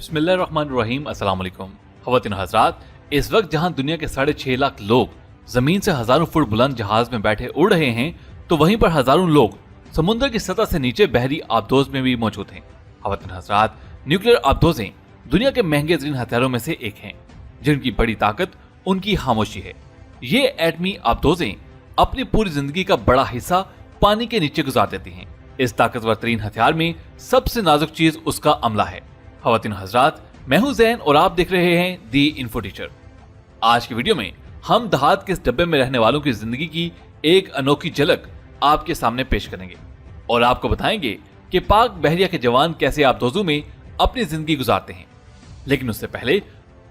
बिस्मिल्लाहिर्रहमानिर्रहीम। अस्सलाम वालेकुम। ख़वातीन हज़रात, इस वक्त जहां दुनिया के 6.5 लाख लोग जमीन से हजारों फुट बुलंद जहाज में बैठे उड़ रहे हैं, तो वहीं पर हजारों लोग समुद्र की सतह से नीचे बहरी आबदोज में भी मौजूद हैं। ख़वातीन हज़रात, न्यूक्लियर आबदोजें दुनिया के महंगे तरीन हथियारों में से एक हैं, जिनकी बड़ी ताकत उनकी खामोशी है। ये एटमी आबदोजें अपनी पूरी जिंदगी का बड़ा हिस्सा पानी के नीचे गुजार देती हैं। इस ताकतवर तरीन हथियार में सबसे नाजुक चीज उसका अमला है। ख़वातीन हज़रात, मैं हूं ज़ैन और आप देख रहे हैं दी इन्फो टीचर। आज की वीडियो में हम दहात के इस डब्बे में रहने वालों की जिंदगी की एक अनोखी झलक आपके सामने पेश करेंगे और आपको बताएंगे कि पाक बहरिया के जवान कैसे आबदोजों में अपनी जिंदगी गुजारते हैं। लेकिन उससे पहले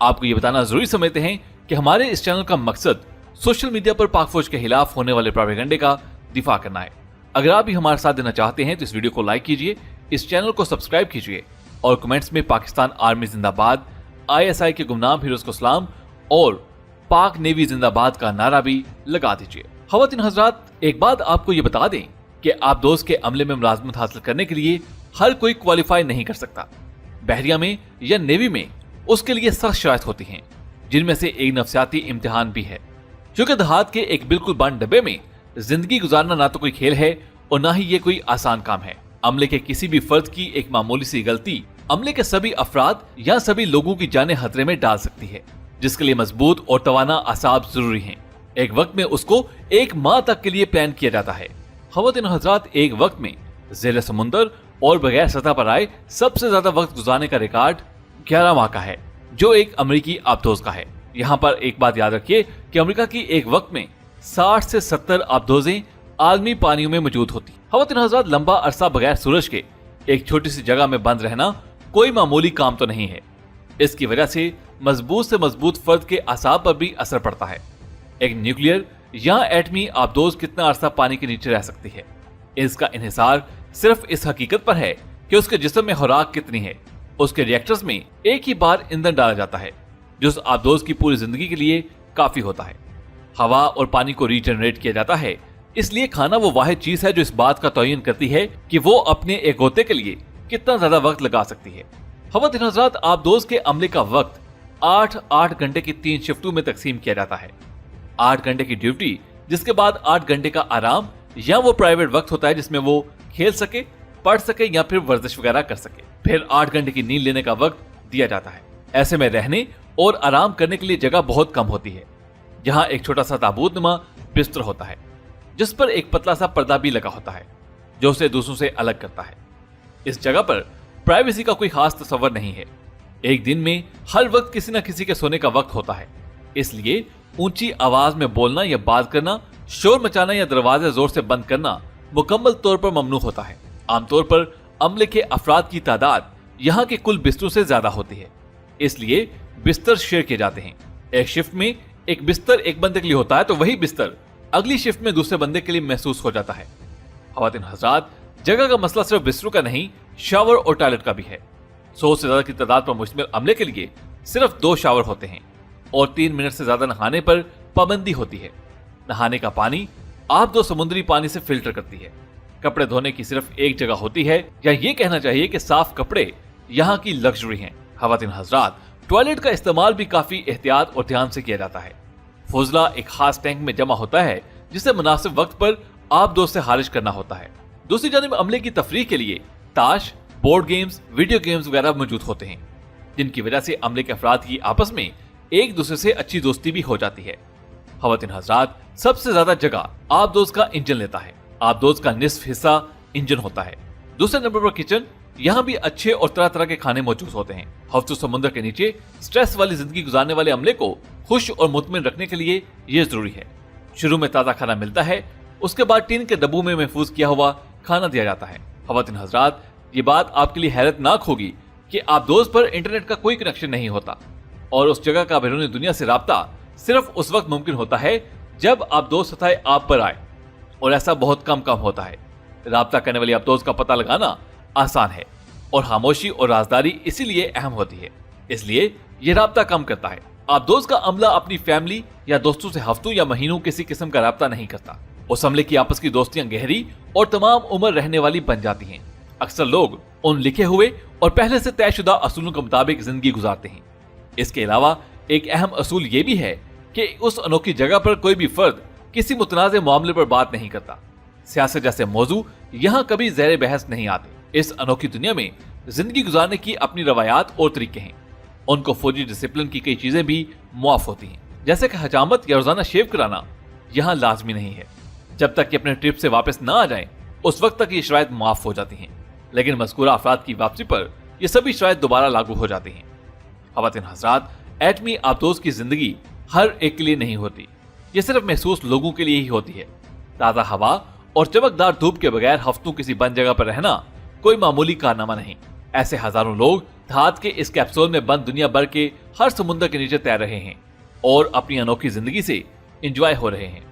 आपको ये बताना जरूरी समझते हैं कि हमारे इस चैनल का मकसद सोशल मीडिया पर पाक फौज के खिलाफ होने वाले प्रोपेगेंडे का दिफा करना है। अगर आप भी हमारे साथ देना चाहते हैं तो इस वीडियो को लाइक कीजिए, इस चैनल को सब्सक्राइब कीजिए और कमेंट्स में पाकिस्तान आर्मी जिंदाबाद, ISI के गुमनाम हीरोज को सलाम और पाक नेवी जिंदाबाद का नारा भी लगा दीजिए। ख़वातीन हज़रात, एक बात आपको ये बता दें कि आबदोज के अमले में मुलाजमत हासिल करने के लिए हर कोई क्वालिफाई नहीं कर सकता। बहरिया में या नेवी में उसके लिए सख्त शराइत होती हैं, जिनमें से एक नफ्सियाती इम्तिहान भी है। क्योंकि दहात के एक बिल्कुल बंद डब्बे में जिंदगी गुजारना ना तो कोई खेल है और ना ही ये कोई आसान काम है। अमले के किसी भी फर्द की एक मामूली सी गलती अमले के सभी अफराद या सभी लोगों की जानें खतरे में डाल सकती है, जिसके लिए मजबूत और तवाना असाब जरूरी हैं। एक वक्त में उसको एक माह तक के लिए प्लान किया जाता है। ख़वातीन हज़रात, एक वक्त में ज़ेर समुंदर और बगैर सतह पर आए सबसे ज्यादा वक्त गुजारने का रिकॉर्ड 11 माह का है, जो एक अमरीकी आबदोज का है। यहाँ पर एक बात याद रखिए कि अमेरिका की एक वक्त में 60 से 70 आबदोजें आलमी पानियों में मौजूद होती। ख़वातीन हज़रात, लंबा अरसा बगैर सूरज के एक छोटी सी जगह में बंद रहना कोई मामूली काम तो नहीं है। इसकी वजह से मजबूत फर्द के असाब पर भी असर पड़ता है। एक न्यूक्लियर या एटमी आबदोज कितना अरसा पानी के नीचे रह सकती है, इसका इन्हिसार सिर्फ इस हकीकत पर है कि उसके जिस्म में खुराक कितनी है। उसके रिएक्टर्स में एक ही बार ईंधन डाला जाता है, जो उस आबदोज की पूरी जिंदगी के लिए काफी होता है। हवा और पानी को रीजनरेट किया जाता है, इसलिए खाना वो वाहिद चीज है जो इस बात का तयन करती है कि वो अपने एक गोते के लिए कितना ज्यादा वक्त लगा सकती है। ख़वातीन हज़रात, आबदोज के अमले का वक्त 8 घंटे की 3 शिफ्टों में तकसीम किया जाता है। 8 घंटे की ड्यूटी, जिसके बाद 8 घंटे का आराम या वो प्राइवेट वक्त होता है जिसमें वो खेल सके, पढ़ सके या फिर वर्जिश वगैरह कर सके। फिर 8 घंटे की नींद लेने का वक्त दिया जाता है। ऐसे में रहने और आराम करने के लिए जगह बहुत कम होती है, जहां एक छोटा सा ताबूतनुमा बिस्तर होता है, जिस पर एक पतला सा पर्दा भी लगा होता है, जो उसे दूसरों से अलग करता है। इस जगह पर प्राइवेसी का कोई खास तस्वर नहीं है। एक दिन में हर वक्त किसी न किसी के सोने का वक्त होता है, इसलिए ऊंची आवाज में बोलना या बात करना, शोर मचाना या दरवाजे जोर से बंद करना मुकम्मल तौर पर ममनू होता है। आमतौर पर अमले के अफराद की तादाद यहाँ के कुल बिस्तरों से ज्यादा होती है, इसलिए बिस्तर शेयर किए जाते हैं। एक शिफ्ट में एक बिस्तर एक बंदे के लिए होता है, तो वही बिस्तर अगली शिफ्ट में दूसरे बंदे के लिए महसूस हो जाता है। ख़वातीन हज़रात, जगह का मसला सिर्फ बिस्तरों का नहीं, शावर और टॉयलेट का भी है। 100 से ज्यादा की तादाद पर मुश्तमिल अमले के लिए सिर्फ 2 शावर होते हैं और 3 मिनट से ज्यादा नहाने पर पाबंदी होती है। नहाने का पानी आप 2 समुद्री पानी से फिल्टर करती है। कपड़े धोने की सिर्फ एक जगह होती है, या ये कहना चाहिए कि साफ कपड़े यहाँ की लग्जरी हैं। ख़वातीन हज़रात, टॉयलेट का इस्तेमाल भी काफी एहतियात और ध्यान से किया जाता है। फुजला एक खास टैंक में जमा होता है, जिसे मुनासिब वक्त पर आबदोज से खारिज करना होता है। दूसरी जानिब अमले की तफरीह के लिए ताश, बोर्ड गेम्स, वीडियो गेम्स वगैरह मौजूद होते हैं, जिनकी वजह से अमले के अफराद की आपस में एक दूसरे से अच्छी दोस्ती भी हो जाती है। ख़वातीन हज़रात, सबसे ज्यादा जगह आबदोज का इंजन लेता है। आबदोज का निस्फ हिस्सा इंजन होता है। दूसरे नंबर पर किचन, यहाँ भी अच्छे और तरह तरह के खाने मौजूद होते हैं। हफ्तों समुद्र के नीचे स्ट्रेस वाली जिंदगी गुजारने वाले अमले को खुश और मुतमिन रखने के लिए ये जरूरी है। शुरू में ताज़ा खाना मिलता है, उसके बाद टीन के डब्बों में महफूज किया हुआ खाना दिया जाता है। ख़वातीन हज़रात, ये बात आपके लिए हैरतनाक होगी कि आबदोज पर इंटरनेट का कोई कनेक्शन नहीं होता और उस जगह का बैरूनी दुनिया से राब्ता सिर्फ उस वक्त मुमकिन होता है जब आबदोज सतह आप पर आए, और ऐसा बहुत कम होता है। राब्ता करने वाली आबदोज का पता लगाना आसान है और खामोशी और राजदारी इसीलिए अहम होती है, इसलिए ये राब्ता कम करता है। आबदोज का अमला अपनी फैमिली या दोस्तों से हफ्तों या महीनों किसी किस्म का राब्ता नहीं करता। उस अमले की आपस की दोस्तियां गहरी और तमाम उम्र रहने वाली बन जाती हैं। अक्सर लोग उन लिखे हुए और पहले से तयशुदा असूलों के मुताबिक जिंदगी गुजारते हैं। इसके अलावा एक अहम असूल ये भी है कि उस अनोखी जगह पर कोई भी फर्द किसी मुतनाज़ मामले पर बात नहीं करता। सियासत जैसे मौजू यहाँ कभी ज़ेर बहस नहीं आते। इस अनोखी दुनिया में जिंदगी गुजारने की अपनी रवायात और तरीके हैं। उनको फौजी डिसिप्लिन की कई चीजें भी मुआफ होती हैं, जैसे कि हजामत या रोजाना शेव कराना यहाँ लाजमी नहीं है। जब तक कि अपने ट्रिप से वापस न आ जाएं, उस वक्त तक ये शराइत मुआफ हो जाती हैं, लेकिन मज़कूरा अफराद की वापसी पर ये सभी शराइत दोबारा लागू हो जाती हैं। ख़वातीन हज़रात, एटमी आबदोज की जिंदगी हर एक के लिए नहीं होती, ये सिर्फ महसूस लोगों के लिए ही होती है। ताज़ा हवा और चमकदार धूप के बगैर हफ्तों किसी बंद जगह पर रहना कोई मामूली कारनामा नहीं। ऐसे हजारों लोग धात के इस कैप्सूल में बंद दुनिया भर के हर समुद्र के नीचे तैर रहे हैं और अपनी अनोखी जिंदगी से एंजॉय हो रहे हैं।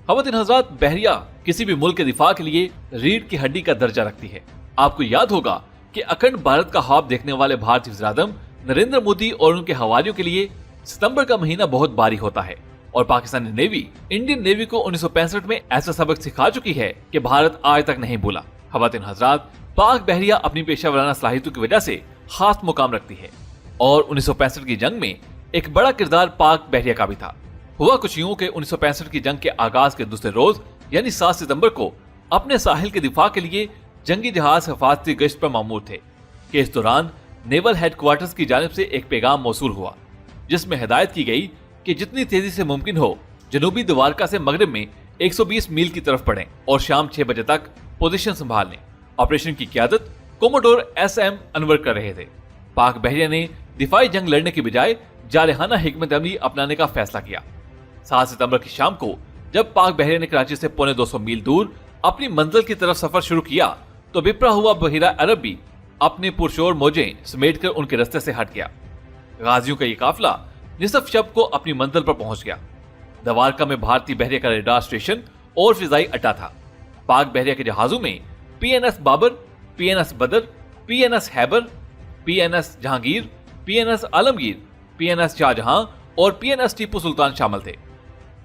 ख़वातीन हज़रात, बहरिया किसी भी मुल्क के दिफा के लिए रीढ़ की हड्डी का दर्जा रखती है। आपको याद होगा कि अखंड भारत का ख्वाब देखने वाले भारतीय वज़ीर-ए-आज़म नरेंद्र मोदी और उनके हवारियों के लिए सितंबर का महीना बहुत भारी होता है और पाकिस्तानी नेवी इंडियन नेवी को 1965 में ऐसा सबक सिखा चुकी है कि भारत आज तक नहीं भूला। ख़वातीन हज़रात, पाक बहरिया अपनी पेशा-वराना सलाहियतों की वजह से खास मुकाम रखती है और 1965 की जंग में एक बड़ा किरदार पाक बहरिया का भी था। हुआ कुछ यूं कि 1965 की जंग के आगाज के दूसरे रोज यानी 7 सितंबर को अपने साहिल के दिफा के लिए जंगी जहाज हिफाजती गश्त पर मामूर थे कि इस दौरान नेवल हेडक्वार्टर्स की जानिब से एक पैगाम मौसूल हुआ, जिसमें हिदायत की गई कि जितनी तेजी से मुमकिन हो जनूबी द्वारका से मगरिब में 120 मील की तरफ बढ़ें और शाम 6 बजे तक पोजीशन संभाल लें। ऑपरेशन की क़यादत कोमोडोर SM अनवर कर रहे थे। पाक बहरिया ने दिफाई जंग लड़ने की बजाय जारहाना हिकमत अमली अपनाने का फैसला किया। 7 सितंबर की शाम को जब पाक बहरिया ने कराची से पौने 200 मील दूर अपनी मंजिल की तरफ सफर शुरू किया तो बिपरा हुआ बहिरा अरब भी अपने पुरशोर मौजें समेटकर उनके रास्ते से हट गया। गाजियों का ये काफिला निसफ शब को अपनी मंजिल पर पहुंच गया। द्वारका में भारतीय बहरिया का रेडार स्टेशन और फिजाई अड्डा था। पाक बहरिया के जहाजों में PNS Babur, PNS Badr, PNS Khaibar, PNS Jahangir, PNS Alamgir, PNS Shah Jahan और PNS टीपू सुल्तान शामिल थे।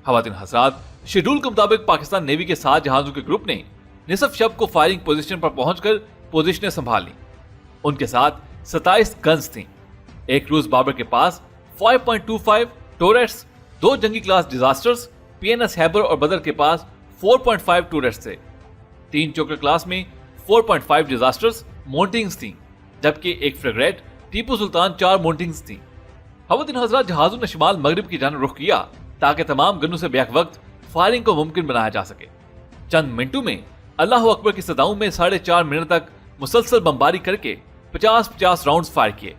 ख़वातीन हज़रात, शेड्यूल के मुताबिक पाकिस्तान नेवी के 7 जहाजों के ग्रुप ने निसफ शब को फायरिंग पोजीशन पर पहुंचकर पोजीशनें संभाल ली। उनके साथ 27 गन्स थीं। एक क्रूज बाबर के पास 5.25 टोरेट्स, 2 जंगी क्लास डिजास्टर्स, PNS हैबर और बदर के पास 4.5 टोरेट्स थे। 3 चोकर क्लास में 4.5 डिजास्टर्स मॉन्टिंग्स थी, जबकि एक फ्रिगेट टीपू सुल्तान 4 मॉन्टिंग्स थी। ख़वातीन हज़रात, जहाजों ने शिमाल मगरिब की जानिब रुख किया ताकि तमाम गनों से बैक वक्त फायरिंग को मुमकिन बनाया जा सके। चंद मिनटों में अल्लाह अकबर की सदाओं में 4.5 मिनट तक मुसलसल बमबारी करके 50-50 राउंड्स फायर किए,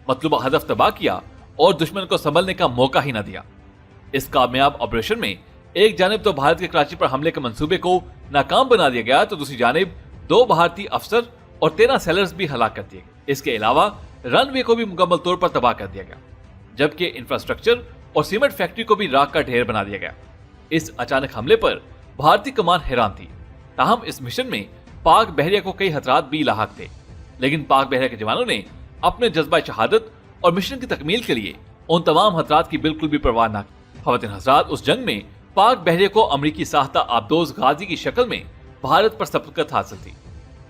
मतलूबा हदफ तबाह किया और दुश्मन को संभलने का मौका ही न दिया। इस कामयाब ऑपरेशन में एक जानिब तो भारत के कराची पर हमले के मंसूबे को नाकाम बना दिया गया तो दूसरी जानिब 2 भारतीय अफसर और 13 सेलर्स भी हलाक कर दिए गए। इसके अलावा रनवे को भी मुकम्मल तौर पर तबाह कर दिया गया, जबकि इंफ्रास्ट्रक्चर और सीमेंट फैक्ट्री को भी राख का ढेर बना दिया गया। इस अचानक हमले पर भारतीय कमान हैरान थी। ताहम इस मिशन में पाक बहरिया को कई खतरात भी लाहक थे, लेकिन पाक बहरिया के जवानों ने अपने जज्बा शहादत और मिशन की तकमील के लिए उन तमाम खतरात की बिल्कुल भी परवाह न की। ख़वातीन हज़रात, उस जंग में पाक बहरिया को अमरीकी साख्ता आबदोज गाजी की शक्ल में भारत पर सबकत हासिल थी।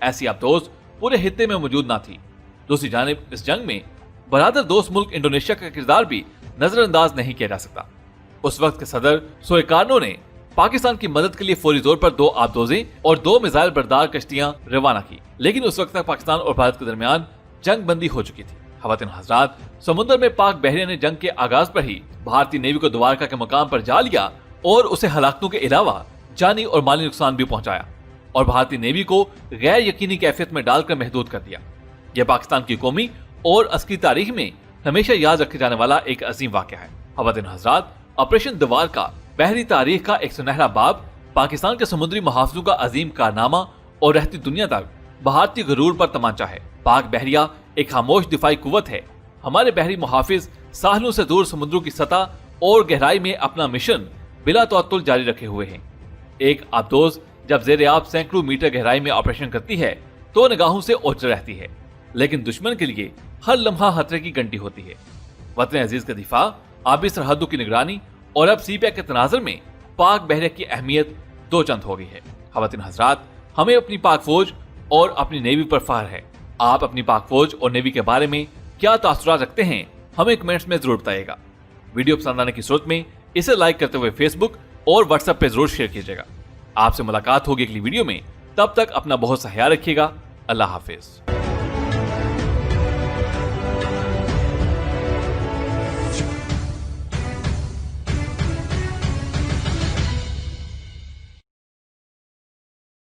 ऐसी आबदोज पूरे हित्ते में मौजूद न थी। दूसरी जानिब इस जंग में बरादर दोस्त मुल्क इंडोनेशिया का किरदार भी नजरअंदाज नहीं किया जा सकता। उस वक्त के सदर सुकार्नो ने पाकिस्तान की मदद के लिए फौरी तौर पर 2 आबदोजें और 2 मिसाइल बरदार कश्तियां रवाना की, लेकिन उस वक्त तक पाकिस्तान और भारत के दरमियान जंग बंदी हो चुकी थी। ख़वातीन हज़रात, समुद्र में पाक बहरिया ने जंग के आगाज पर ही भारतीय नेवी को द्वारका के मकाम पर जा लिया और उसे हलाकतों के अलावा जानी और माली नुकसान भी पहुंचाया और भारतीय नेवी को गैर यकीनी कैफियत में डालकर महदूद कर दिया। यह पाकिस्तान की कौमी और अस्करी तारीख में हमेशा याद रखे जाने वाला एक अजीम वाक़या है। ख़वातीन हज़रात, ऑपरेशन द्वारका बहरी तारीख का एक सुनहरा बाब, पाकिस्तान के समुद्री मुहाफिजों का अजीम कारनामा और रहती दुनिया तक भारतीय गरूर पर तमाचा है। पाक बहरिया एक खामोश दिफाई कुव्वत है। हमारे बहरी मुहाफिज साहलों से दूर समुद्रों की सतह और गहराई में अपना मिशन बिला तअत्तुल जारी रखे हुए हैं। एक आबदोज जब ज़ेर आब सैकड़ों मीटर गहराई में ऑपरेशन करती है तो निगाहों से ओझल रहती है, लेकिन दुश्मन के लिए हर लम्हा खतरे की घंटी होती है। वतन अजीज का दिफा, आबी सरहदों की निगरानी और अब सीपैक के तनाजर में पाक बहरिया की अहमियत 2 चंद हो गई है। ख़वातीन हज़रात, हमें अपनी पाक फौज और अपनी नेवी पर फख्र है। آپ اپنی پاک فوج اور نیوی کے بارے میں کیا تاثرات رکھتے ہیں ہمیں کمنٹس میں ضرور بتائیے گا. ویڈیو پسند آنے کی صورت میں اسے لائک کرتے ہوئے فیس بک اور واٹس ایپ پہ ضرور شیئر کیجیے گا. آپ سے ملاقات ہوگی اگلی ویڈیو میں. تب تک اپنا بہت سا خیال رکھیے گا. اللہ حافظ.